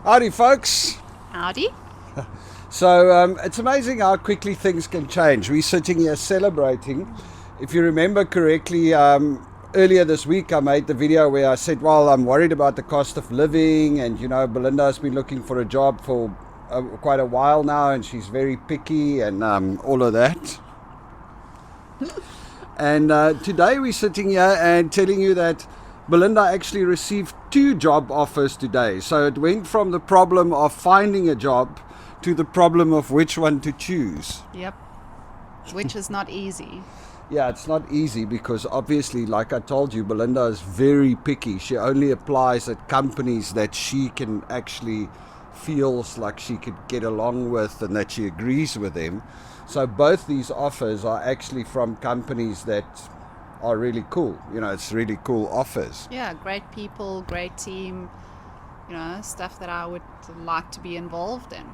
Howdy, folks. Howdy. So it's amazing how quickly things can change. We're sitting here celebrating. If you remember correctly, earlier this week I made the video where I said, well, I'm worried about the cost of living, and Belinda has been looking for a job for quite a while now, and she's very picky and all of that. And today we're sitting here and telling you that Belinda actually received 2 job offers today. So it went from the problem of finding a job to the problem of which one to choose. Yep. Which is not easy. Yeah, it's not easy because obviously, like I told you, Belinda is very picky. She only applies at companies that she can actually feels like she could get along with and that she agrees with them. So both these offers are actually from companies that are really cool. It's really cool offers. Yeah, great people, great team, stuff that I would like to be involved in.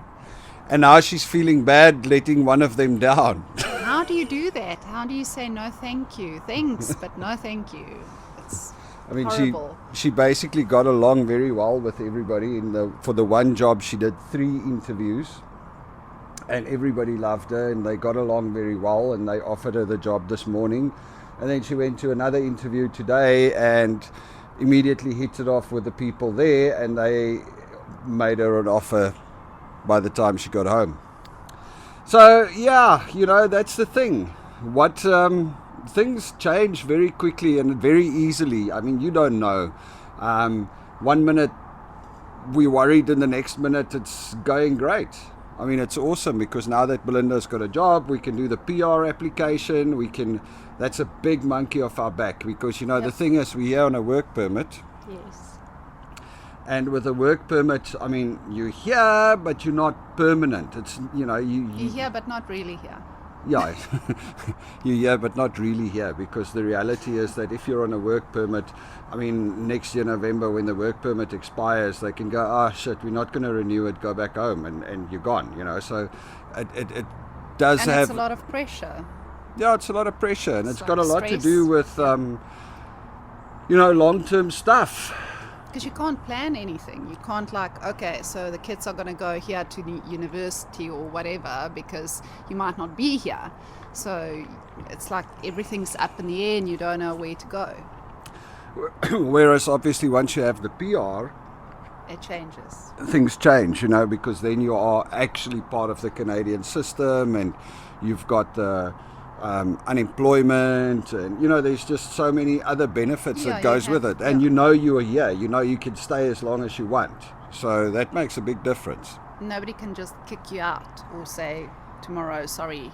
And now she's feeling bad letting one of them down. How do you do that? How do you say no thank you? Thanks, but no thank you. It's horrible. She basically got along very well with everybody. For the one job, she did 3 interviews. And everybody loved her, and they got along very well, and they offered her the job this morning. And then she went to another interview today and immediately hit it off with the people there, and they made her an offer by the time she got home. So yeah, that's the thing. Things change very quickly and very easily. I mean, you don't know. 1 minute we're worried, and the next minute it's going great. I mean, it's awesome because now that Belinda's got a job, we can do the PR application. That's a big monkey off our back because, Yep. The thing is, we're here on a work permit. Yes. And with a work permit, I mean, you're here, but you're not permanent. It's, You're here, but not really here. Yeah, you're here, but not really here, because the reality is that if you're on a work permit, I mean, next year, November, when the work permit expires, they can go, oh shit, we're not going to renew it, go back home, and you're gone, So it does And have... it's a lot of pressure. Yeah, it's a lot of pressure, and it's got a like lot to stress. do with, long-term stuff. Because you can't plan anything. You can't okay, so the kids are going to go here to the university or whatever because you might not be here. So it's like everything's up in the air and you don't know where to go. Whereas obviously once you have the PR, It changes. things change, because then you are actually part of the Canadian system, and you've got the unemployment, and there's just so many other benefits that goes with it, and you are here, you can stay as long as you want, so that makes a big difference. Nobody can just kick you out or say tomorrow, sorry,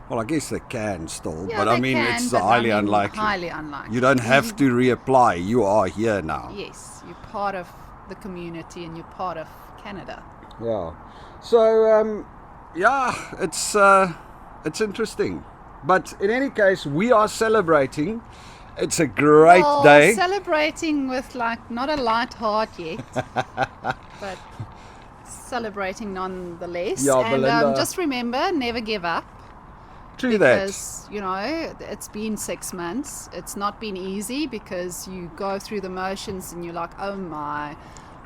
Well, I guess they can still, Yeah, but they I mean, can, it's but highly unlikely. Highly unlikely. You don't have to reapply, you are here now. Yes, you're part of the community and you're part of Canada. Yeah. So, it's interesting. But in any case, we are celebrating. It's a great day. Celebrating with not a light heart yet, but celebrating nonetheless. Yeah, and Belinda. just remember, never give up. True that. Because, it's been 6 months. It's not been easy because you go through the motions and you're like, oh my,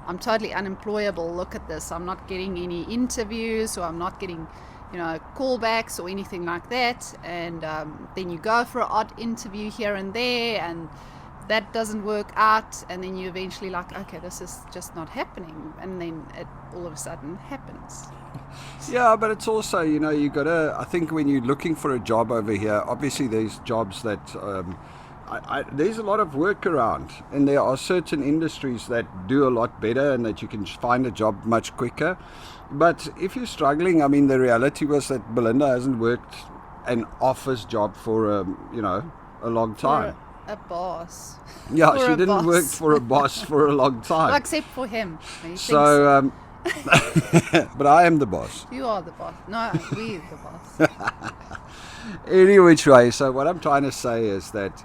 I'm totally unemployable. Look at this. I'm not getting any interviews, or I'm not getting, callbacks or anything like that. And then you go for an odd interview here and there, and that doesn't work out. And then you eventually okay, this is just not happening. And then it all of a sudden happens. Yeah, but it's also, you gotta, I think when you're looking for a job over here, obviously there's jobs that, there's a lot of work around, and there are certain industries that do a lot better and that you can find a job much quicker. But if you're struggling, I mean, the reality was that Belinda hasn't worked an office job for, a long time. For a boss. Yeah, For she a didn't boss. work for a boss for a long time. Well, except for him. He thinks So, but I am the boss. you are the boss. No, we're the boss. Any which way. So what I'm trying to say is that,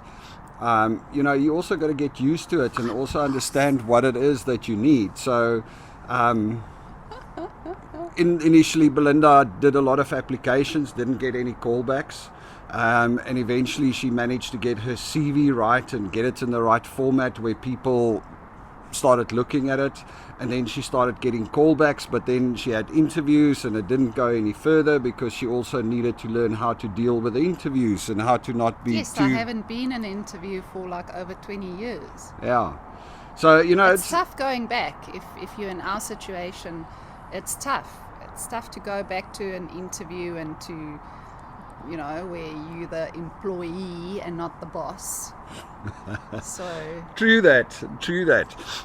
you also got to get used to it and also understand what it is that you need. So, initially, Belinda did a lot of applications, didn't get any callbacks. And eventually she managed to get her CV right and get it in the right format where people started looking at it, and then she started getting callbacks, but then she had interviews and it didn't go any further because she also needed to learn how to deal with the interviews and how to not be Yes, I haven't been in an interview for like over 20 years. Yeah. So, it's tough going back. If you're in our situation, it's tough. It's tough to go back to an interview and to, where you're the employee and not the boss. So True that.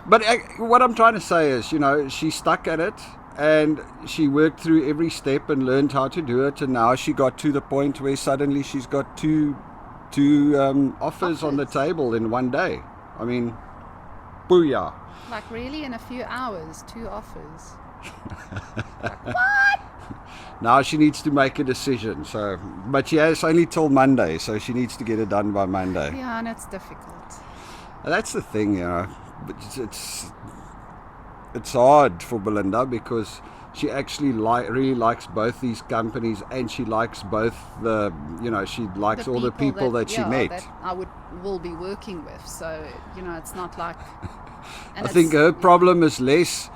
But what I'm trying to say is, she stuck at it and she worked through every step and learned how to do it. And now she got to the point where suddenly she's got two offers on the table in one day. I mean, booyah. Like really in a few hours, 2 offers. Like, what? Now she needs to make a decision. But she has only till Monday, so she needs to get it done by Monday. Yeah, and it's difficult. That's the thing, But it's hard for Belinda because she actually really likes both these companies, and she likes both she likes all the people that she met. That I will be working with. So it's not like. I think her problem is less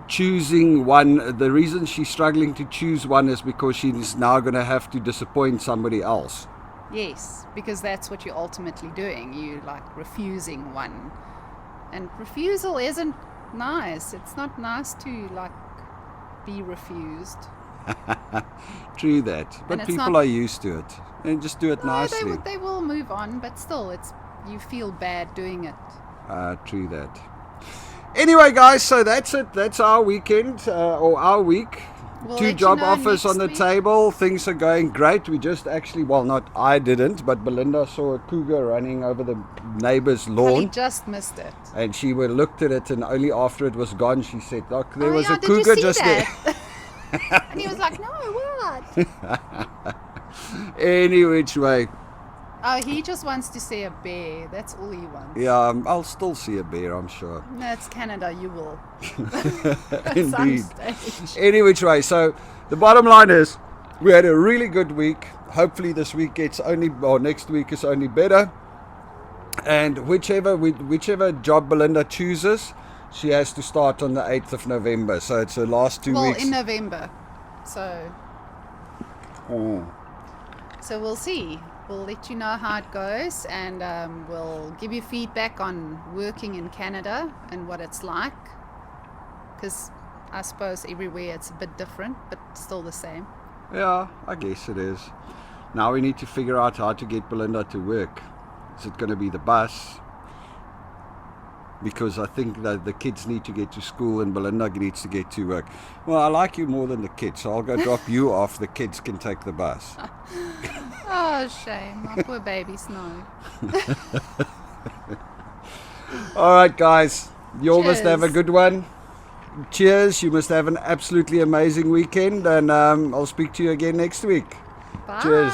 choosing one. The reason she's struggling to choose one is because she's now going to have to disappoint somebody else. Yes, because that's what you're ultimately doing. You like refusing one, and refusal isn't nice. It's not nice to like be refused. True that, but people are used to it and just do it nicely. They will move on, but still, you feel bad doing it. True that. Anyway, guys, so that's it. That's our weekend or our week. We'll 2 job offers on the table. Things are going great. We just actually, not I didn't, but Belinda saw a cougar running over the neighbor's lawn. He just missed it. And she looked at it, and only after it was gone, she said, "Look, there was a did cougar you see just that? there." And he was like, "No, what?" Any which way. Oh, he just wants to see a bear. That's all he wants. Yeah, I'll still see a bear, I'm sure. That's Canada, you will. Indeed. Any which way. So the bottom line is, we had a really good week. Hopefully this week next week is only better. And whichever job Belinda chooses, she has to start on the 8th of November. So it's her last 2 weeks. Well, in November. So. So we'll see. We'll let you know how it goes, and we'll give you feedback on working in Canada and what it's like, because I suppose everywhere it's a bit different, but still the same. Yeah, I guess it is. Now we need to figure out how to get Belinda to work. Is it going to be the bus? Because I think that the kids need to get to school and Belinda needs to get to work. Well, I like you more than the kids, so I'll go drop you off. The kids can take the bus. Oh, shame. My poor babies, no. All right, guys. You all must have a Cheers. good one. Cheers. You must have an absolutely amazing weekend, and I'll speak to you again next week. Bye. Cheers.